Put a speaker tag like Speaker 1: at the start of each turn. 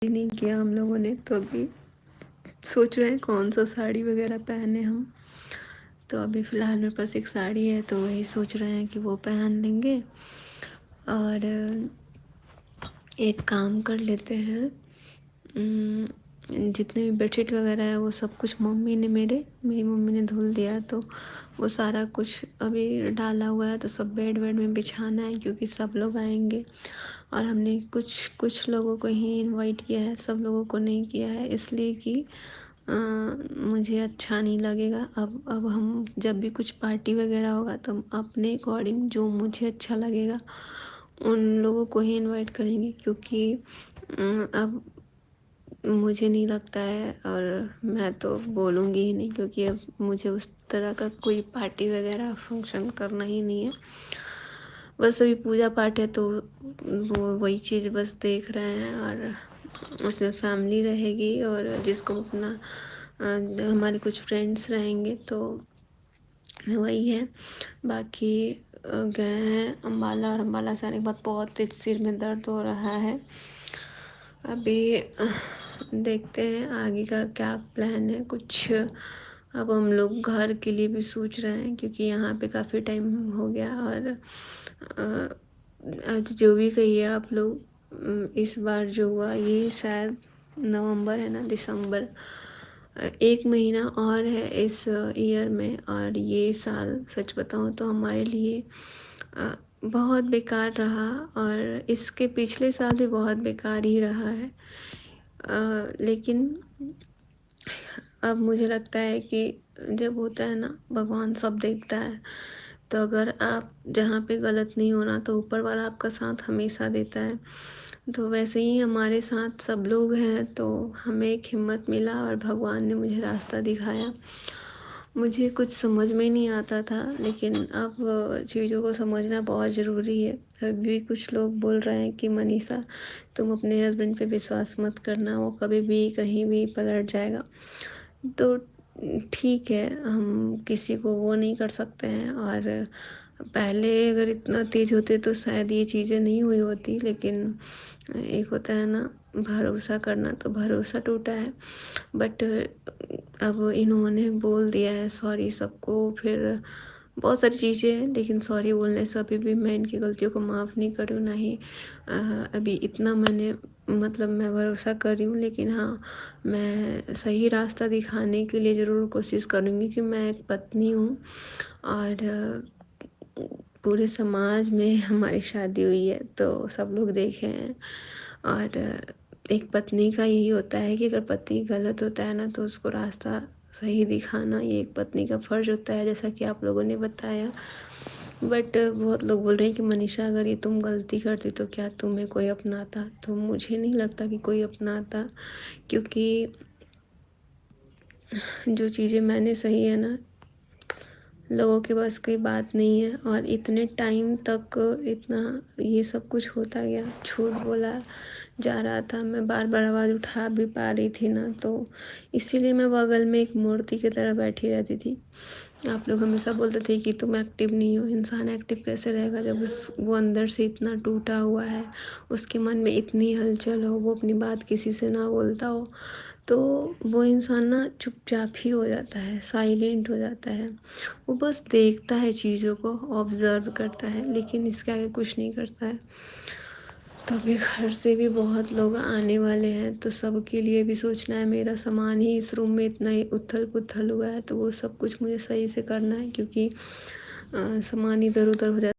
Speaker 1: नहीं किया हम लोगों ने, तो अभी सोच रहे हैं कौन सा साड़ी वगैरह पहने हम। तो अभी फ़िलहाल मेरे पास एक साड़ी है, तो वही सोच रहे हैं कि वो पहन लेंगे। और एक काम कर लेते हैं, जितने भी बेडशीट वगैरह है वो सब कुछ मेरी मम्मी ने धुल दिया, तो वो सारा कुछ अभी डाला हुआ है। तो सब बेड वेड में बिछाना है, क्योंकि सब लोग आएंगे और हमने कुछ कुछ लोगों को ही इनवाइट किया है, सब लोगों को नहीं किया है, इसलिए कि मुझे अच्छा नहीं लगेगा। अब हम जब भी कुछ पार्टी वगैरह होगा तो हम अपने अकॉर्डिंग जो मुझे अच्छा लगेगा उन लोगों को ही इनवाइट करेंगे, क्योंकि अब मुझे नहीं लगता है, और मैं तो बोलूँगी ही नहीं, क्योंकि अब मुझे उस तरह का कोई पार्टी वगैरह फंक्शन करना ही नहीं है। बस अभी पूजा पाठ है, तो वो वही चीज़ बस देख रहे हैं, और उसमें फैमिली रहेगी और जिसको अपना हमारे कुछ फ्रेंड्स रहेंगे, तो वही है। बाकी गए हैं अम्बाला, और अम्बाला से आने के बाद बहुत तेज सिर में दर्द हो रहा है। अभी देखते हैं आगे का क्या प्लान है कुछ। अब हम लोग घर के लिए भी सोच रहे हैं, क्योंकि यहाँ पे काफ़ी टाइम हो गया। और आज जो भी कहिए आप लोग, इस बार जो हुआ ये शायद नवंबर है ना, दिसंबर, 1 महीना और है इस ईयर में। और ये साल सच बताऊँ तो हमारे लिए बहुत बेकार रहा, और इसके पिछले साल भी बहुत बेकार ही रहा है। लेकिन अब मुझे लगता है कि जब होता है ना, भगवान सब देखता है। तो अगर आप जहाँ पे गलत नहीं होना, तो ऊपर वाला आपका साथ हमेशा देता है। तो वैसे ही हमारे साथ सब लोग हैं, तो हमें एक हिम्मत मिला और भगवान ने मुझे रास्ता दिखाया। मुझे कुछ समझ में नहीं आता था, लेकिन अब चीज़ों को समझना बहुत ज़रूरी है। अभी भी कुछ लोग बोल रहे हैं कि मनीषा, तुम अपने हस्बैंड पे विश्वास मत करना, वो कभी भी कहीं भी पलट जाएगा। तो ठीक है, हम किसी को वो नहीं कर सकते हैं, और पहले अगर इतना तेज़ होते तो शायद ये चीज़ें नहीं हुई होती। लेकिन एक होता है ना, भरोसा करना, तो भरोसा टूटा है। बट अब इन्होंने बोल दिया है सॉरी सबको, फिर बहुत सारी चीज़ें हैं, लेकिन सॉरी बोलने से अभी भी मैं इनकी गलतियों को माफ़ नहीं कर रही हूँ। ना ही अभी इतना मैंने मतलब मैं भरोसा कर रही हूँ, लेकिन हाँ, मैं सही रास्ता दिखाने के लिए ज़रूर कोशिश करूँगी कि मैं एक पत्नी हूँ, और पूरे समाज में हमारी शादी हुई है, तो सब लोग देखे हैं। और एक पत्नी का यही होता है कि अगर पति गलत होता है ना, तो उसको रास्ता सही दिखाना ये एक पत्नी का फ़र्ज़ होता है, जैसा कि आप लोगों ने बताया। बट बहुत लोग बोल रहे हैं कि मनीषा, अगर ये तुम गलती करती तो क्या तुम्हें कोई अपनाता? तो मुझे नहीं लगता कि कोई अपनाता, क्योंकि जो चीज़ें मैंने सही है ना, लोगों के बस की बात नहीं है। और इतने टाइम तक इतना ये सब कुछ होता गया, झूठ बोला जा रहा था, मैं बार बार आवाज़ उठा भी पा रही थी ना, तो इसीलिए मैं बगल में एक मूर्ति की तरह बैठी रहती थी। आप लोग हमेशा बोलते थे कि तुम एक्टिव नहीं हो। इंसान एक्टिव कैसे रहेगा जब वो अंदर से इतना टूटा हुआ है, उसके मन में इतनी हलचल हो, वो अपनी बात किसी से ना बोलता हो, तो वो इंसान ना चुपचाप ही हो जाता है, साइलेंट हो जाता है। वो बस देखता है, चीज़ों को ऑब्ज़र्व करता है, लेकिन इसके आगे कुछ नहीं करता है। तो अभी घर से भी बहुत लोग आने वाले हैं, तो सबके लिए भी सोचना है। मेरा सामान ही इस रूम में इतना ही उथल पुथल हुआ है, तो वो सब कुछ मुझे सही से करना है, क्योंकि सामान इधर उधर हो जाता है।